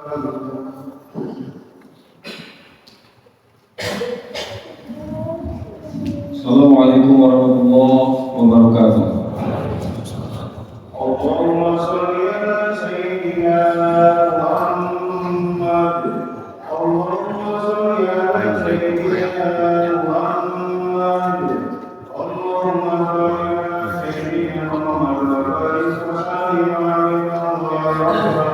Assalamualaikum warahmatullahi wabarakatuh. Allahumma shalli ala sayyidina Muhammad. Allahumma shalli ala sayyidina Muhammad. Allahumma shalli ala sayyidina Muhammad wa barik wa sallim alaihi wa sallam.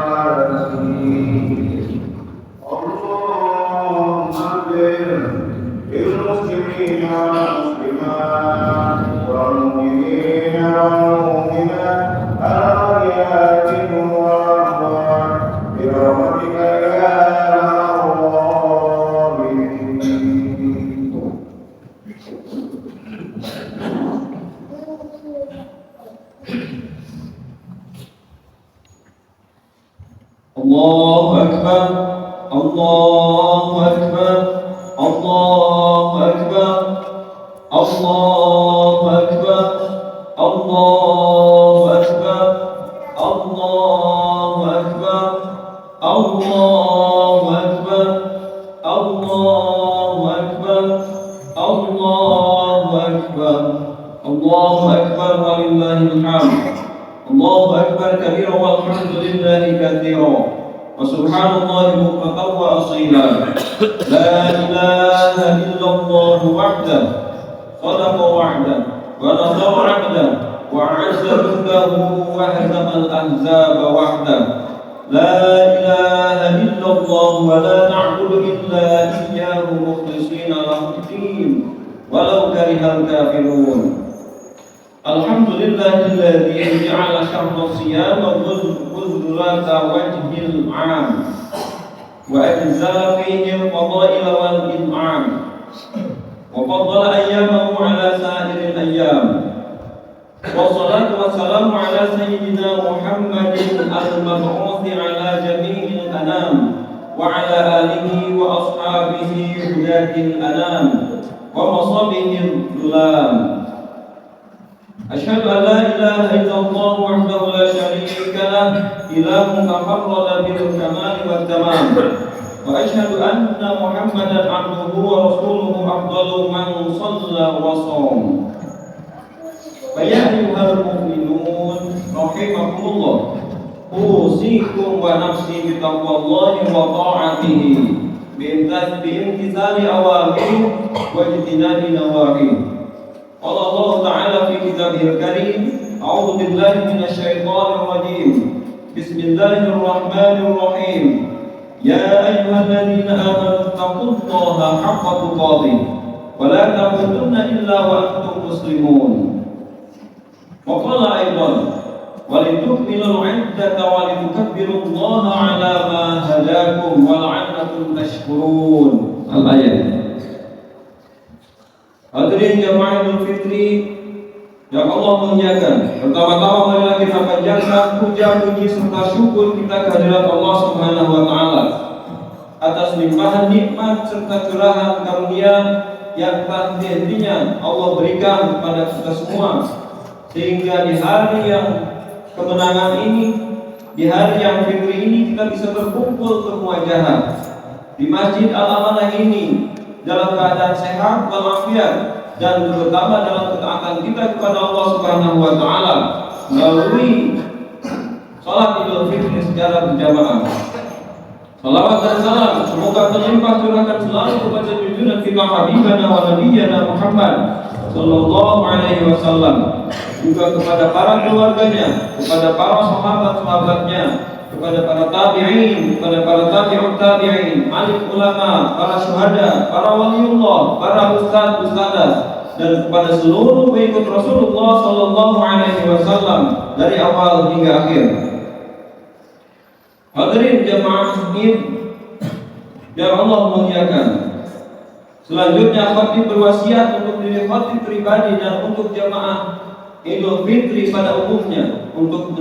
Allahumma bil muslimina wal muslimat wal mu'minina wal mu'minat Allahu Akbar, Allahu Akbar, Allahu Akbar, Allahu Akbar, Allahu Akbar, Allahu Akbar, Allahu Akbar, Allahu Akbar, Allahu Akbar, Allahu Akbar walillahil hamd. Allahu Akbar kabira walhamdulillahi katsira wa subhanallahi bukratan wa asila. La ilaha illallah wahdahu sadaqa wa'dah wa nasara 'abdah wa 'azza jundahu wa hazama al-ahzaba wahdah. La ilaha illallah wa la na'budu illa iyyahu mukhlishina lahu ad-din walau karihal kafirun. Alhamdulillahilladzi ja'ala syahra siyama qudrata wajhil 'am wa anzala fihi al-fadaila wal in'am wa faddala ayyamahu 'ala sa'iril ayyam. Wassalatu wassalamu 'ala sayyidina Muhammadin al-mab'uthi 'ala jami'il anam wa 'ala alihi wa ashabihi hudatil anam wa masabihil dhulam. Asyhadu an la ilaha illallah wahdahu la syarika lah ilahun tafarrada bil kamali wat tamam wa asyhadu anna Muhammadan 'abduhu wa rasuluhu afdalu man shalla wa shom. Fa ya ayyuhal mu'minun rahimakumullah, usikum wa nafsi bi taqwallahi wa ta'atihi bi imtithali awamir wa ijtinabi nawahi. Qala Allah Ta'ala fi kitabihil karim, a'udzu billahi minasyaitonir rajim. Bismillahirrahmanirrahim. Ya ayyuhalladzina amanu taqullaha haqqa tuqatih wa la tamutunna illa wa antum muslimun. Wa qala aidan, wa litukmilul 'iddata wa litukabbirullaha 'ala ma hadakum wa la'allakum tashkurun. Al-ayat. Hadirin jamaah Idul Fitri yang Allah muliakan, pertama-tama marilah kita panjatkan puja puji serta syukur kita kehadirat Allah Subhanahu wa taala atas limpahan nikmat serta curahan karunia yang tak henti-hentinya Allah berikan kepada kita semua, sehingga di hari yang kemenangan ini, di hari yang fitri ini, kita bisa berkumpul bermuajahah di Masjid Al-Amanah ini dalam keadaan sehat walafiat dan terutama dalam ketaatan kita kepada Allah Subhanahu wa taala melalui salat Idul Fitri secara berjamaah. Salawat dan salam semoga terlimpah curahkan selalu kepada junjungan kita Habibana wa Nabiyyana Muhammad sallallahu alaihi wasallam, juga kepada para keluarganya, kepada para sahabat-sahabatnya, kepada para tabi'in, kepada para tabi'ut tabi'in, alim ulama, para syuhada, para waliullah, para ustaz-ustazah, dan kepada seluruh pengikut Rasulullah sallallahu alaihi wasallam dari awal hingga akhir. Hadirin jamaah Id yang Allah muliakan. Selanjutnya khatib berwasiat untuk diri khatib pribadi dan untuk jamaah Idul Fitri pada umumnya untuk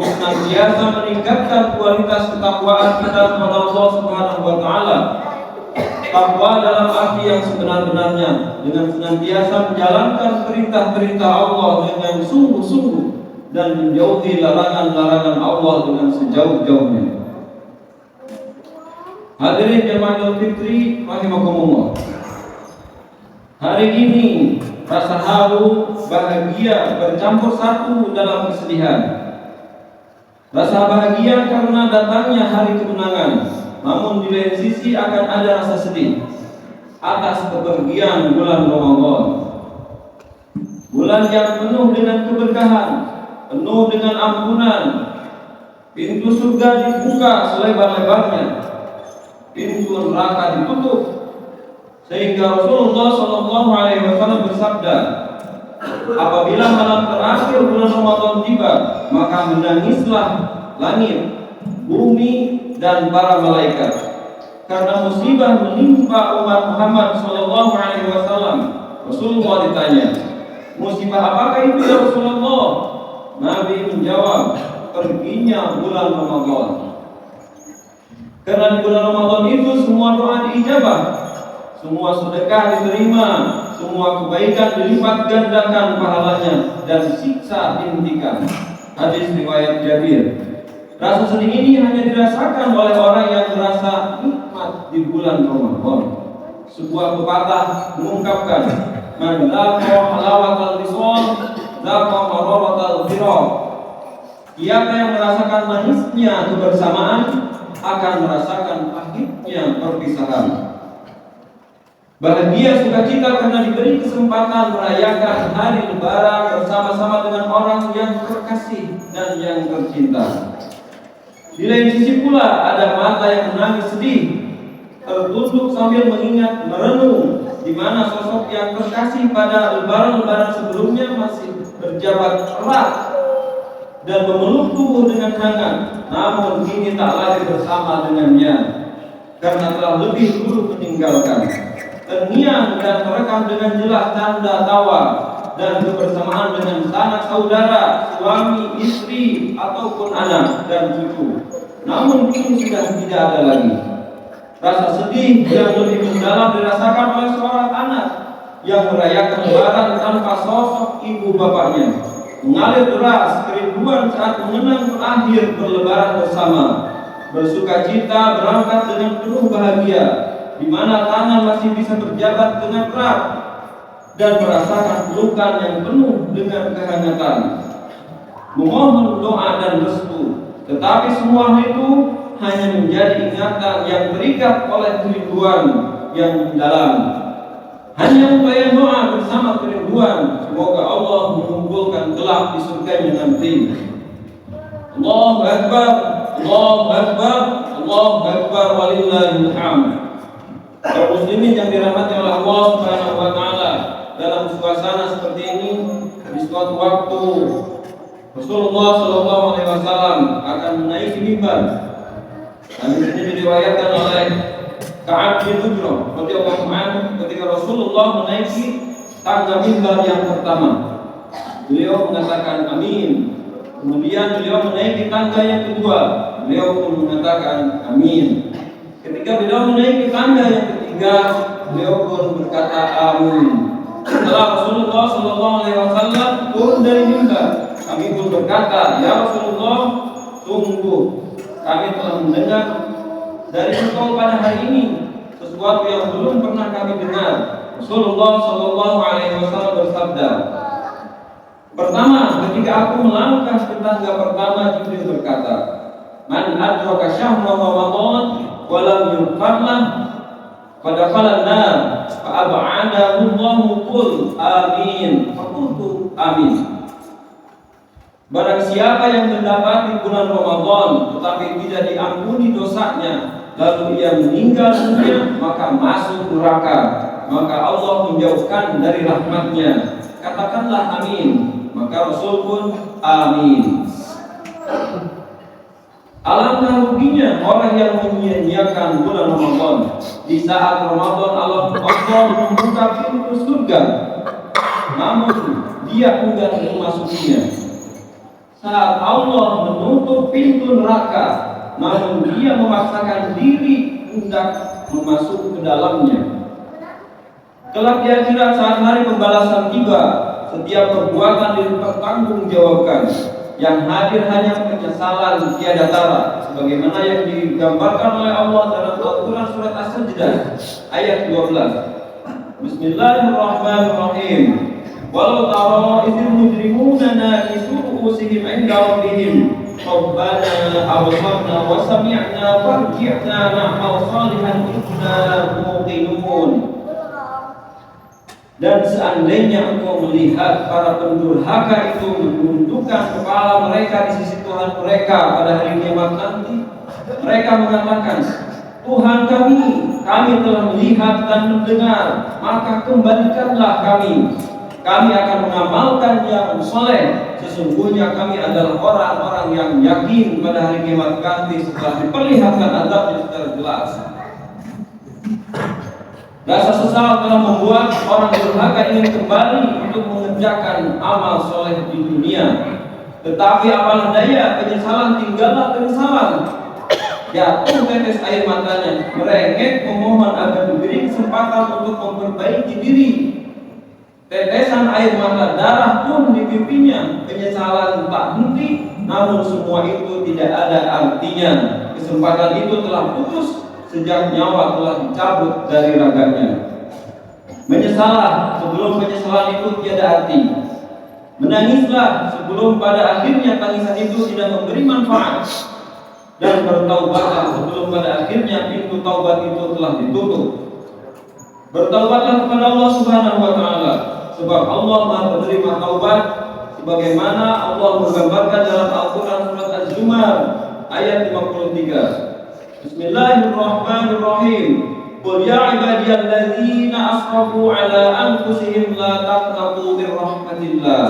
senantiasa meningkatkan kualitas ketakwaan kita kepada Allah Subhanahu wa taala. Takwa dalam arti yang sebenar-benarnya, dengan senantiasa menjalankan perintah-perintah Allah dengan sungguh-sungguh dan menjauhi larangan-larangan Allah dengan sejauh-jauhnya. Hadirin jamaah Idul Fitri rahimakumullah. Hari ini rasa haru, bahagia bercampur satu dalam kesedihan. Rasa bahagia karena datangnya hari kemenangan, namun di lain sisi akan ada rasa sedih atas kepergian bulan Ramadan. Bulan yang penuh dengan keberkahan, penuh dengan ampunan. Pintu surga dibuka selebar-lebarnya, pintu neraka ditutup, sehingga Rasulullah SAW bersabda, apabila malam terakhir bulan Ramadan tiba, maka menangislah langit, bumi, dan para malaikat, karena musibah menimpa umat Muhammad SAW. Rasulullah ditanya, musibah apakah itu ya Rasulullah? Nabi menjawab, perginya bulan Ramadan. Karena di bulan Ramadan itu semua doa diijabah, semua sedekah diterima, semua kebaikan dilipat gandakan pahalanya, dan siksa dihentikan. Hadis riwayat Jabir. Rasa sedih ini hanya dirasakan oleh orang yang merasa nikmat di bulan Ramadan. Sebuah pepatah mengungkapkan, man dhaqa halawatal wisal, dhaqa mararatal firaq. Siapa yang merasakan manisnya kebersamaan akan merasakan pahitnya perpisahan. Bahagia sukacita karena diberi kesempatan merayakan hari Lebaran bersama-sama dengan orang yang terkasih dan yang tercinta. Di lain sisi pula ada mata yang menangis sedih, tertunduk sambil mengingat merenung di mana sosok yang terkasih pada Lebaran-Lebaran sebelumnya masih berjabat erat dan memeluk tubuh dengan hangat, namun kini tak lagi bersama dengannya karena telah lebih dulu meninggalkan. Terngiang dan terekam dengan jelas tanda tawa dan kebersamaan dengan sanak saudara, suami, istri, ataupun anak dan cucu. Namun kini sudah tidak ada lagi. Rasa sedih yang lebih mendalam dirasakan oleh seorang anak yang merayakan Lebaran tanpa sosok ibu bapaknya. Mengalir deras kerinduan saat mengenang terakhir berlebaran bersama, bersuka cita berangkat dengan penuh bahagia, di mana tangan masih bisa berjabat dengan erat dan merasakan pelukan yang penuh dengan kehangatan, memohon doa dan restu. Tetapi semua itu hanya menjadi ingatan yang terikat oleh kerinduan yang mendalam. Hanya upaya doa bersama kerinduan, semoga Allah mengumpulkan kelak di surganya nanti. Allahu Akbar, Allahu Akbar, Allahu Akbar, walillahil hamd. Kaum muslimin yang dirahmati oleh Allah Subhanahu wa taala, dalam suasana seperti ini di suatu waktu Rasulullah sallallahu alaihi wasallam akan menaiki mimbar. Hadis ini diriwayatkan oleh Ka'ab bin Ujrah radhiyallahu anhu ketika Rasulullah menaiki tangga mimbar yang pertama. Beliau mengatakan amin. Kemudian beliau menaiki tangga yang kedua. Beliau pun mengatakan amin. Ketika beliau menaiki tangga yang ketiga, beliau pun berkata amin. Setelah Rasulullah sallallahu alaihi wasallam turun dari mimbar, kami pun berkata, ya Rasulullah, tunggu. Kami telah mendengar dari engkau pada hari ini sesuatu yang belum pernah kami dengar. Rasulullah sallallahu alaihi wasallam bersabda, pertama, ketika aku melangkah ke tangga pertama, Jibril berkata, man adraka syahra Ramadan wa lam yudfarlah fadakhala an-nar fa ab'adahu Allahu qul amin. Faqultu amin. Barang siapa yang mendapati bulan Ramadan tetapi tidak diampuni dosanya, lalu ia meninggal dunia, maka masuk neraka, maka Allah menjauhkan dari rahmatnya. Katakanlah amin. Maka Rasul pun amin. Alangkah ruginya orang yang menyia-nyiakan bulan Ramadan. Di saat Ramadan Allah membuka pintu surga, namun dia enggan memasukinya. Saat Allah menutup pintu neraka, namun dia memaksakan diri hendak masuk ke dalamnya. Kelak di akhirat saat hari pembalasan tiba, setiap perbuatan dipertanggungjawabkan. Yang hadir hanya penyesalan tiada tara, sebagaimana yang digambarkan oleh Allah dalam Al-Quran surat As-Sajdah ayat 12. Bismillahirrahmanirrahim. Walau tara idzil mujrimuna nakisu ru'usihim 'inda rabbihim Rabbana absarna wa sami'na farji'na na'mal salihan inna muqinun. Dan seandainya engkau melihat para pendurhaka itu menundukkan kepala mereka di sisi Tuhan mereka pada hari kiamat nanti, mereka mengatakan, Tuhan kami telah melihat dan mendengar, maka kembalikanlah kami. Kami akan mengamalkan yang soleh. Sesungguhnya kami adalah orang-orang yang yakin pada hari kiamat nanti setelah diperlihatkan azabnya secara jelas. Rasa sesal telah membuat orang durhaka ingin kembali untuk mengerjakan amal soleh di dunia. Tetapi apalah daya, penyesalan tinggallah penyesalan. Jatuh tetes air matanya, merengek memohon agar diberi kesempatan untuk memperbaiki diri. Tetesan air mata darah pun di pipinya. Penyesalan tak henti, namun semua itu tidak ada artinya. Kesempatan itu telah putus sejak nyawa telah dicabut dari raganya. Menyesalah sebelum penyesalan itu tiada arti. Menangislah sebelum pada akhirnya tangisan itu tidak memberi manfaat. Dan bertaubatlah sebelum pada akhirnya pintu taubat itu telah ditutup. Bertaubatlah kepada Allah Subhanahu wa taala, sebab Allah Maha penerima taubat, sebagaimana Allah menggambarkan dalam Al-Quran surat Az-Zumar ayat 53. Bismillahirrahmanirrahim. Qul ya ibadiyalladzina asrafu ala anfusihim la taqnatu min rahmatillah.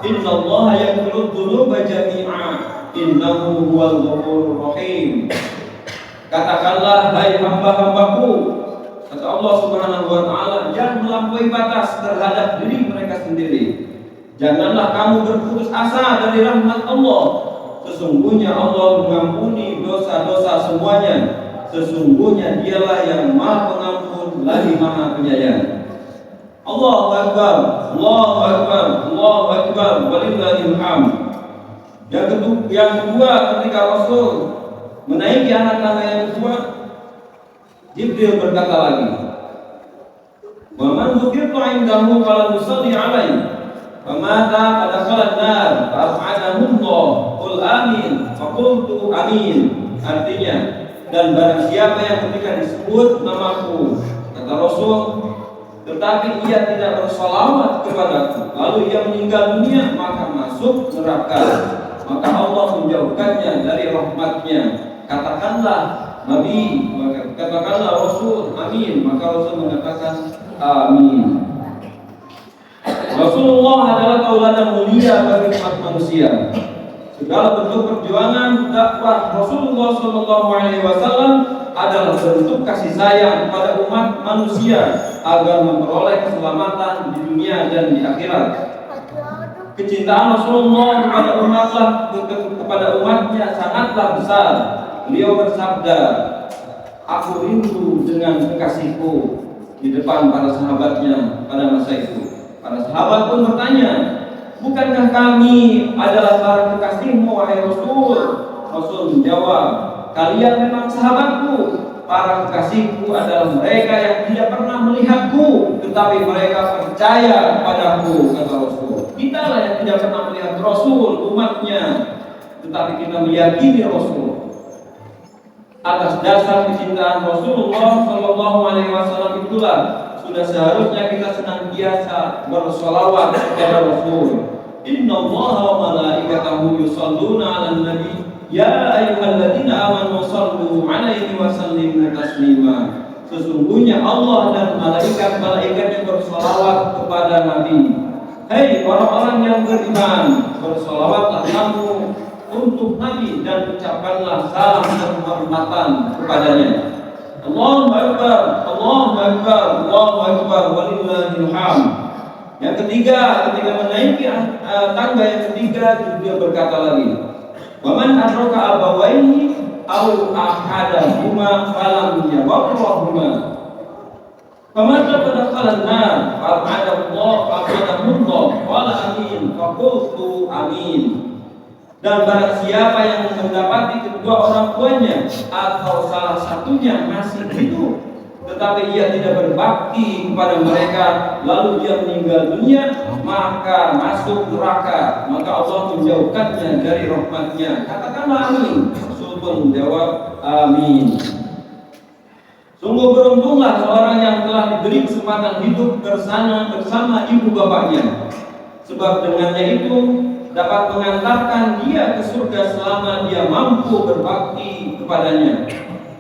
Innallaha yaghfiru dzunuba jami'a. Innahu huwal ghafurur rahim. Katakanlah, hai hamba-hambaku, kata Allah Subhanahu wa taala, jangan melampaui batas terhadap diri mereka sendiri. Janganlah kamu berputus asa dari rahmat Allah. Sesungguhnya Allah mengampuni dosa-dosa semuanya. Sesungguhnya Dialah yang Maha Pengampun lagi Maha Penyayang. Allahu Akbar, Allahu Akbar, Allahu Akbar, walillahil hamd. Yang kedua, ketika Rasul menaiki anak tangga yang kedua, Jibril berkata lagi, wa man dzukirtu 'indahu fala yusalli 'alaihi wa mata pada khalan nar fa af'adahu Allah qul amin fa qultu amin. Artinya, dan barang siapa yang ketika disebut namaku, kata Rasul, tetapi ia tidak bersolawat kepadaku, lalu ia meninggal dunia, maka masuk neraka, maka Allah menjauhkannya dari rahmatnya. Katakanlah Nabi, katakanlah Rasul, amin. Maka Rasul mengatakan amin. Rasulullah adalah tauladan mulia bagi umat manusia. Segala bentuk perjuangan dakwah Rasulullah SAW adalah bentuk kasih sayang kepada umat manusia agar memperoleh keselamatan di dunia dan di akhirat. Kecintaan Rasulullah kepada umatnya sangatlah besar. Beliau bersabda, aku rindu dengan kekasihku, di depan para sahabatnya pada masa itu. Para sahabat pun bertanya, bukankah kami adalah para kekasihmu, wahai Rasul? Rasul menjawab, kalian memang sahabatku. Para kekasihku adalah mereka yang tidak pernah melihatku, tetapi mereka percaya padaku, kata Rasul. Kita lah yang tidak pernah melihat Rasul, umatnya, tetapi kita meyakini Rasul. Atas dasar kecintaan Rasulullah SAW itulah sudah seharusnya kita senantiasa bersolawat kepada Rasul. Innallaha wa malaikatahu yusholluna 'alan nabi ya ayyuhalladzina amanu shallu 'alaihi wa sallimu taslima. Sesungguhnya Allah dan malaikat-malaikatnya bersolawat kepada Nabi. Hei orang-orang yang beriman, bersolawatlah kamu untuk Nabi dan ucapkanlah salam dan penghormatan kepadanya. Allahu Akbar, Allahu Akbar, Allahu Akbar, walillahil hamd. Yang ketiga, ketika menaiki tangga yang ketiga, dia berkata lagi, wa man adraka abawaihi aw ahadahuma falam yabarrahuma famata pada nar fa'adahu Allah fa'adahu Allah wala amin faqultu amin. Dan barang siapa yang mendapati kedua orang tuanya atau salah satunya masih hidup, tetapi ia tidak berbakti kepada mereka, lalu dia meninggal dunia, maka masuk neraka, maka Allah menjauhkannya dari rahmatnya. Katakanlah amin. Rasul pun menjawab amin. Sungguh beruntunglah seorang yang telah diberi kesempatan hidup bersama ibu bapaknya, sebab dengannya itu dapat mengantarkan dia ke surga selama dia mampu berbakti kepadanya.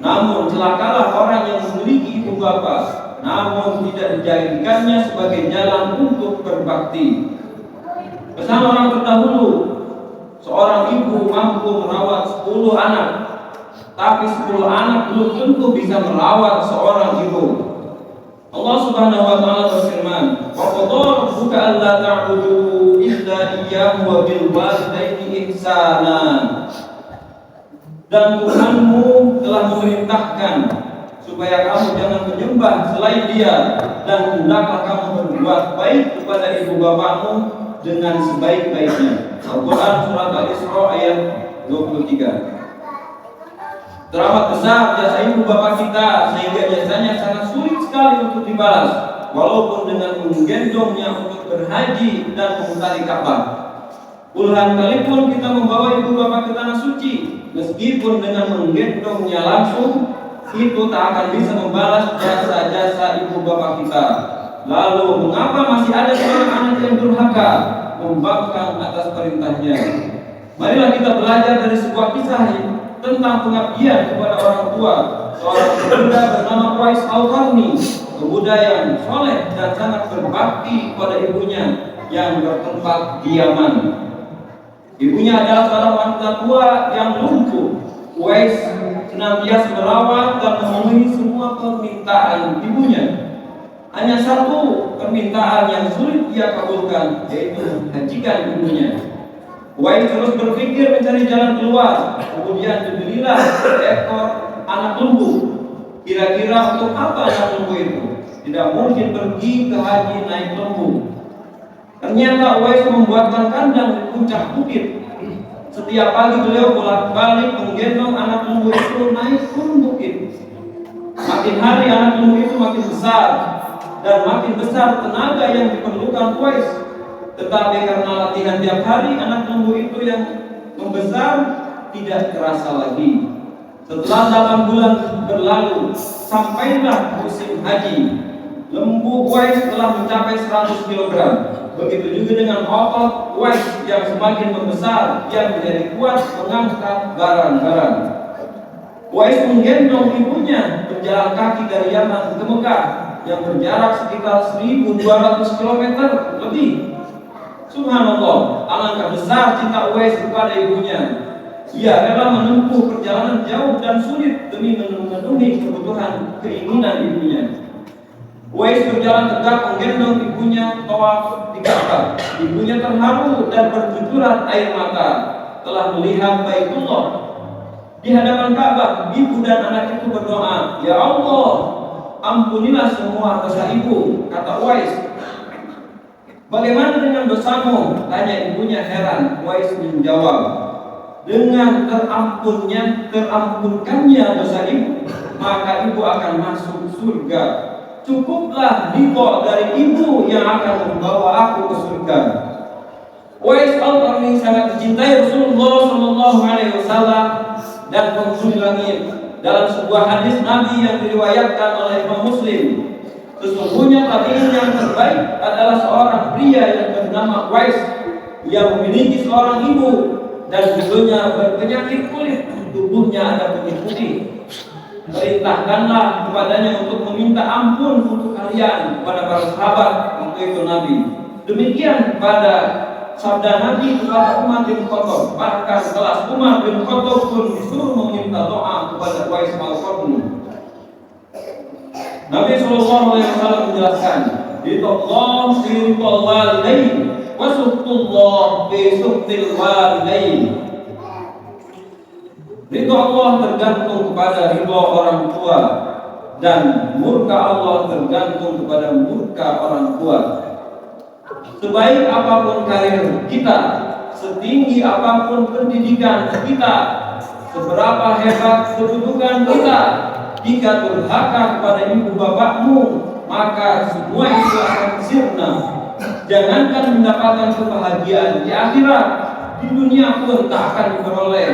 Namun celakalah orang yang memiliki ibu bapa, namun tidak dijadikannya sebagai jalan untuk berbakti. Pesan orang terdahulu, seorang ibu mampu merawat 10 anak, tapi 10 anak belum tentu bisa merawat seorang ibu. Allah Subhanahu wa taala berfirman, "Wa qadara rabbuka alla ta'budu illa iyyahu wa bil walidayni ihsana." Dan Tuhanmu telah memerintahkan supaya kamu jangan menyembah selain Dia, dan hendaklah kamu berbuat baik kepada ibu bapakmu dengan sebaik-baiknya. Al-Quran surat Al-Isra ayat 23. Teramat besar jasa ibu bapak kita sehingga jasanya sangat sulit sekali untuk dibalas, walaupun dengan menggendongnya untuk berhaji dan memutari Ka'bah. Puluhan kali pun kita membawa ibu bapak ke tanah suci, meskipun dengan menggendongnya langsung, itu tak akan bisa membalas jasa-jasa ibu bapak kita. Lalu mengapa masih ada seorang anak yang durhaka membangkang atas perintahnya? Marilah kita belajar dari sebuah kisah tentang pengabdian kepada orang tua. Seorang pemuda bernama Qais Al-Qarni, pemuda yang soleh dan sangat berbakti kepada ibunya yang bertempat di Yaman. Ibunya adalah seorang wanita tua yang lumpuh. Qais senantiasa merawat dan memenuhi semua permintaan ibunya. Hanya satu permintaan yang sulit dia kabulkan, yaitu hajikan ibunya. Qais terus berpikir mencari jalan keluar. Kemudian dibelilah seekor anak lembu. Kira-kira untuk apa anak lembu itu? Tidak mungkin pergi ke haji naik lembu. Ternyata Qais membuatkan kandang di puncak bukit. Setiap pagi beliau bolak-balik menggendong anak lembu itu naik turun bukit. Makin hari anak lembu itu makin besar, dan makin besar tenaga yang diperlukan Qais. Tetapi karena latihan tiap hari, anak lembu itu yang membesar tidak terasa lagi. Setelah 8 bulan berlalu, sampailah musim haji. Lembu Qais telah mencapai 100 kg. Begitu juga dengan otot Qais yang semakin membesar, yang menjadi kuat mengangkat barang-barang. Qais menggendong ibunya berjalan kaki dari Yaman ke Mekah, yang berjarak sekitar 1.200 km lebih. Subhanallah, alangkah besar cinta Qais kepada ibunya. Ia rela menempuh perjalanan jauh dan sulit demi memenuhi kebutuhan keinginan ibunya. Qais berjalan tegak menggendong ibunya tawaf di Ka'bah. Ibunya terharu dan bercucuran air mata telah melihat Baitullah. Di hadapan Ka'bah, ibu dan anak itu berdoa, "Ya Allah, ampunilah semua dosa ibu," kata Qais. "Bagaimana dengan dosamu?" tanya ibunya heran. Qais menjawab, "Dengan terampunkannya dosa ibu, maka ibu akan masuk surga. Cukuplah ridho dari ibu yang akan membawa aku ke surga." Qais Al-Qarni sangat dicintai Rasulullah SAW dan penghuni langit. Dalam sebuah hadis Nabi yang diriwayatkan oleh Imam Muslim, sesungguhnya tabi'in yang terbaik adalah seorang pria yang bernama Qais, yang memiliki seorang ibu dan ibunya berpenyakit kulit, tubuhnya ada putih putih. Perintahkanlah kepadanya untuk meminta ampun untuk kalian kepada para sahabat waktu itu Nabi. Demikian pada sabda Nabi kepada Umar bin Khattab. Bahkan kelas Umar bin Khattab pun disuruh meminta doa kepada Qais Al-Qarni. Nabi SAW menjelaskan, "Ridallah fi ridal walidain wa suhtullah fi suhtil walidain." Ridho Allah tergantung kepada ridho orang tua, dan murka Allah tergantung kepada murka orang tua. Sebaik apapun karir kita, setinggi apapun pendidikan kita, seberapa hebat kedudukan kita, jika durhaka kepada ibu bapakmu, maka semua itu akan sirna. Jangankan mendapatkan kebahagiaan di akhirat, di dunia pun tak akan diperoleh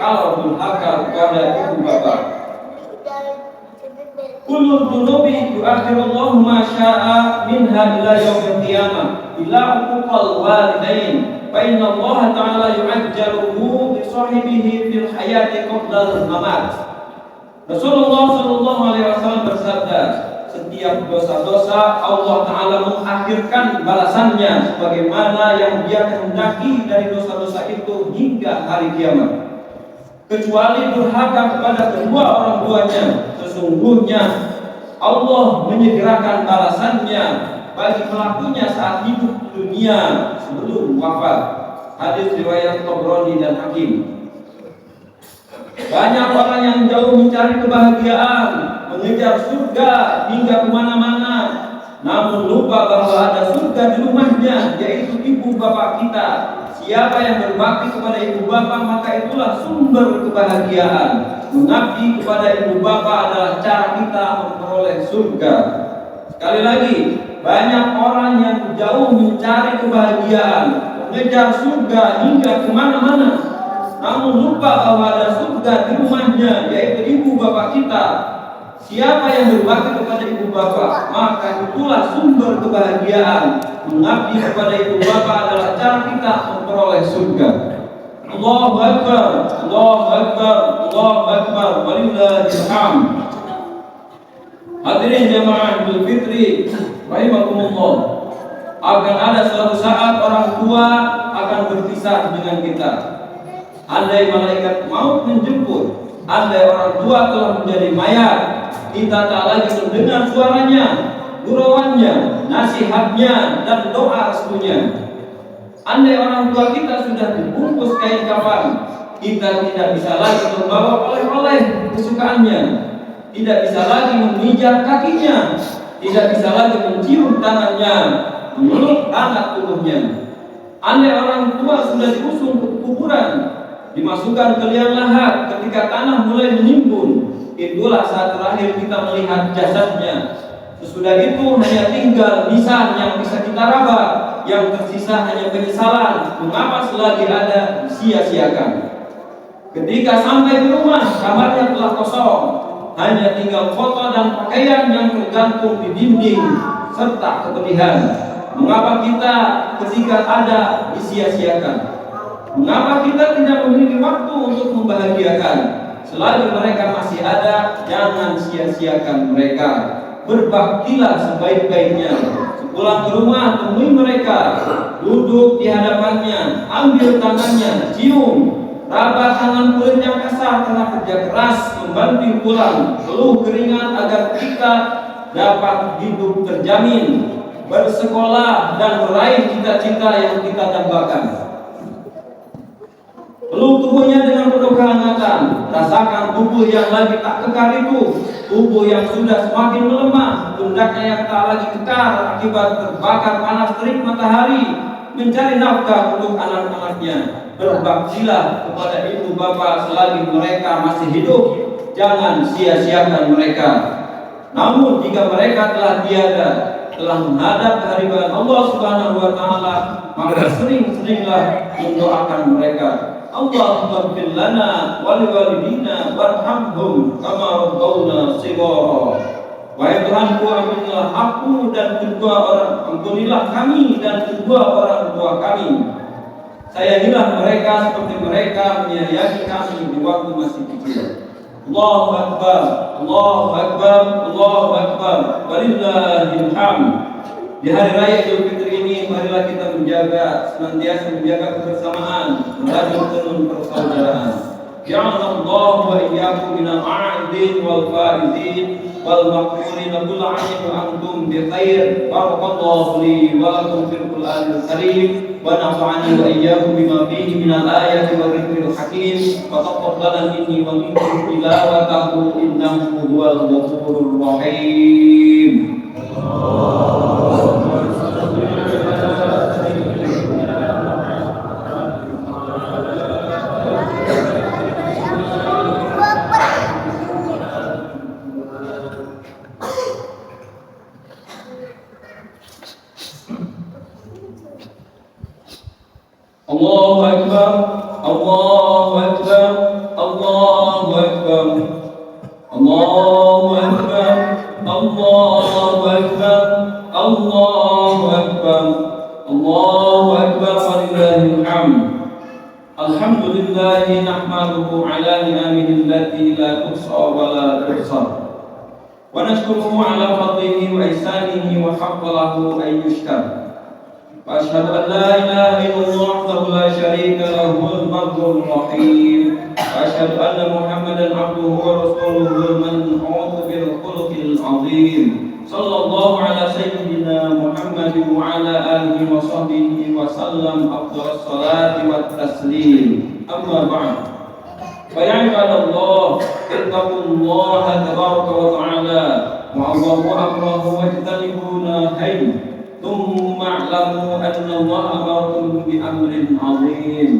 kalau durhaka kepada ibu bapak. Kullu dunubi yu'akhirullahu ma syaa minha ila yaumil qiyamah ila uquqal walidain fa inna Allah ta'ala yu'ajjaluhu bi sahibihi fil hayati qabla al-mamat. Rasulullah sallallahu alaihi wasallam bersabda, setiap dosa-dosa Allah Ta'ala mengakhirkan balasannya sebagaimana yang Dia kehendaki dari dosa-dosa itu hingga hari kiamat, kecuali durhaka kepada kedua orang tuanya. Sesungguhnya Allah menyegerakan balasannya bagi pelakunya saat hidup di dunia sebelum wafat. Hadis riwayat Tabrani dan Hakim. Banyak orang yang jauh mencari kebahagiaan, mengejar surga hingga kemana-mana, namun lupa bahwa ada surga di rumahnya, yaitu ibu bapak kita. Siapa yang berbakti kepada ibu bapak, maka itulah sumber kebahagiaan. Mengabdi kepada ibu bapak adalah cara kita memperoleh surga. Sekali lagi, banyak orang yang jauh mencari kebahagiaan, mengejar surga hingga kemana-mana, namun lupa bahwa ada surga di rumahnya, yaitu ibu bapak kita. Siapa yang berbakti kepada ibu bapak, maka itulah sumber kebahagiaan. Mengabdi kepada ibu bapak adalah cara kita memperoleh surga. Allahu Akbar, Allahu Akbar, Allahu Akbar, walillahil hamd. Hadirin jamaah Idul Fitri rahimakumullah, akan ada suatu saat orang tua akan berpisah dengan kita. Andai malaikat maut menjemput, andai orang tua telah menjadi mayat, kita tak lagi mendengar suaranya, gurauannya, nasihatnya, dan doa restunya. Andai orang tua kita sudah dibungkus kain kafan, kita tidak bisa lagi membawa oleh-oleh kesukaannya, tidak bisa lagi memijat kakinya, tidak bisa lagi mencium tangannya, memeluk anak tubuhnya. Andai orang tua sudah diusung ke kuburan, dimasukkan ke liang lahat, ketika tanah mulai menimbun, itulah saat terakhir kita melihat jasadnya. Sesudah itu hanya tinggal lisan yang bisa kita raba, yang tersisa hanya penyesalan mengapa selagi ada sia-siakan. Ketika sampai di rumah, kamarnya telah kosong, hanya tinggal foto dan pakaian yang tergantung di dinding serta kepedihan. Mengapa kita ketika ada disia-siakan? Mengapa kita tidak memiliki waktu untuk membahagiakan? Selagi mereka masih ada, jangan sia-siakan mereka. Berbaktilah sebaik-baiknya. Sepulang ke rumah, temui mereka, duduk di hadapannya, ambil tangannya, cium, raba tangan kulit yang kasar karena kerja keras, membantu pulang, peluh keringat agar kita dapat hidup terjamin, bersekolah dan meraih cita-cita yang kita dambakan. Peluk tubuhnya dengan penuh kehangatan, rasakan tubuh yang lagi tak kekar itu, tubuh yang sudah semakin melemah, pundaknya yang tak lagi kekar akibat terbakar panas terik matahari, mencari nafkah untuk anak-anaknya. Berbaktilah kepada ibu bapa selagi mereka masih hidup, jangan sia-siakan mereka. Namun jika mereka telah tiada, telah menghadap kehadiran Allah Subhanahu wa Ta'ala, maka sering-seringlah mendoakan mereka. Allahumma ighfir lana wa liwalidina warhamhum kama rabbawna shighara. Wahai Tuhanku, ampunilah aku dan ampunilah kami dan kedua orang tua kami. Sayangilah mereka seperti mereka menyayangi kami di waktu masih kecil. Allahu Akbar, Allahu Akbar, Allahu Akbar, walillahil hamd. Di hari raya Idul Fitri ini, marilah kita senantiasa menjaga kebersamaan, menjaga tenun persaudaraan. Ja'alallahu wa iyyakum minal a'idin wal faizin wal maqburin kullu 'amin wa antum bi khair. Barakallahu li wa lakum fil Qur'anil karim wa nafa'ani wa iyyakum bima fihi minal ayati wa dhikril hakim. Wa taqabbal minni wa minkum tilawatahu innahu huwal ghafurur rahim. Allahu Akbar, Allahu Akbar, Allahu Akbar, Allahu Akbar, Allahu Akbar, Allahu Akbar, Allahu Akbar, walillahil hamd. Alhamdulillah nahmaduhu ala ni'amihi allati la tuhsa wa la tuhsa. Wa nashkuruhu ala fadlihi wa ihsanihi wa haqqa lahu an yushkar. Wa ashhadu an la ilaha illallah wahdahu la sharika lahu al-barrul rahim. Wa ashhadu anna Muhammadan abduhu wa rasuluhu al-man'ut bil khuluqil azim. Sallallahu ala sayyidina Muhammadin wa ala alihi wa sahbihi wa sallam afdhalus salati wat taslim. Amma ba'd. Fa ya ibadallah, ittaqullaha tabaraka wa ta'ala wa Allahu amrahu wa ijtanibu nahyi. Thumma a'lamu anna Allah amarakum bi amrin 'azim.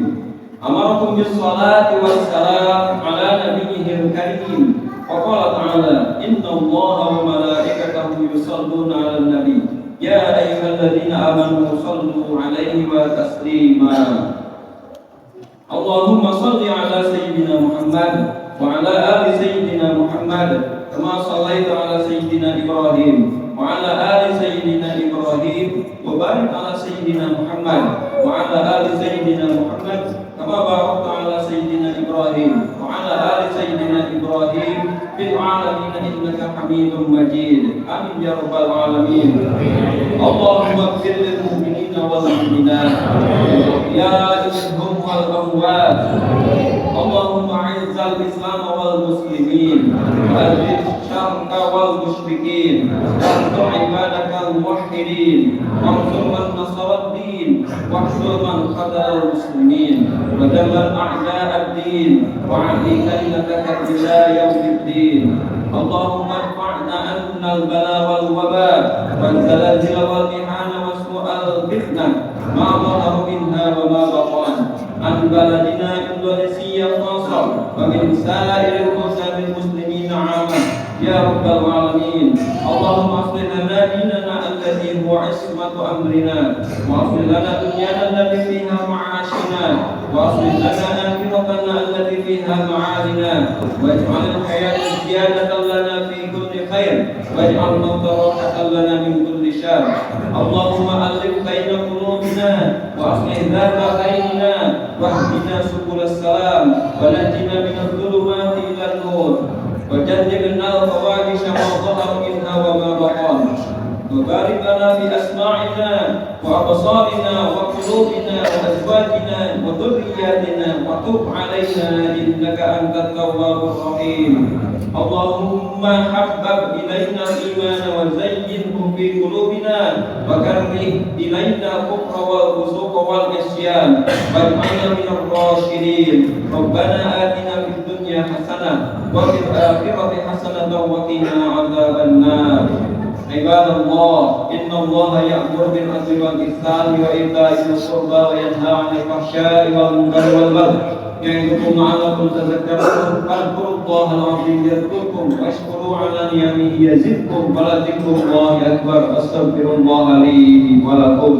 Amarakum bis salati was salam ala nabiyyil karim. Waqala ta'ala inna allaha wa malaikatahu yusalluna 'alan nabi ya ayyuhalladzina amanu sallu 'alaihi wa taslima. Allahumma salli 'ala sayyidina Muhammad wa 'ala ali sayyidina Muhammad kama shallaita 'ala sayyidina Ibrahim wa 'ala ali sayyidina Ibrahim wa barik 'ala sayyidina Muhammad wa 'ala ali sayyidina Muhammad kama barakta 'ala sayyidina Ibrahim wa 'ala ali sayyidina Ibrahim fil 'alamin innaka Hamidum Majid. Amin ya rabbal alamin. Allahumma ighfir lil mu'minina wal mu'minat ya minhum wal amwat. Allahumma 'izzal Islam wal muslimin wa adhil syarqa wal musyrikin wa ibadakal muwahhidin wansur man nasara ad-din wahsul man khadala al-muslimin wa dammir a'da' ad-din wa 'ali kalimataka ila yaumiddin. Allahumma irfa'na 'anna al-bala wal waba wal zalazil wal ihana wa su'al fitnah ma dhahara minha wa ma batan an baladina Indonesia khassa wa min sa'iril muslimin 'amah ya rabbal alamin. Allahumma aslih lana dinana alladhi huwa 'ismatu amrina wa aslih lana dunyana allati fiha ma'ashina wa aslih lana akhiratana allati fiha ma'alina waj'al al-hayata ziyadatan lana fi kulli khair waj'al al-mauta rahatan lana min kulli syarr. Allahumma alif baina qulubina wa aslih dhata bainina wahdina subulas salam wa najina min adh-dhulumati ila an-nur وجنبنا الفواحش ما ظهر منها وما بطن وبارك لنا في أسماعنا وأبصارنا وقلوبنا وأزواجنا وذرياتنا وتب علينا إنك أنت التواب الرحيم. اللهم حبب إلينا الإيمان وزينه في قلوبنا وكره إلينا الكفر والفسوق والعصيان واجعلنا من الراشدين. ربنا آتنا في الدنيا حسنة وفي الآخرة حسنة وقنا عذاب النار. عباد الله إن الله يأمر بالعدل والإحسان وإيتاء ذي القربى وينهى عن الفحشاء والمنكر والبغي يعظكم لعلكم تذكرون. فاذكروا الله العظيم يذكركم واشكروا على نعمه يزدكم ولذكر الله أكبر. أستغفر الله لي ولكم.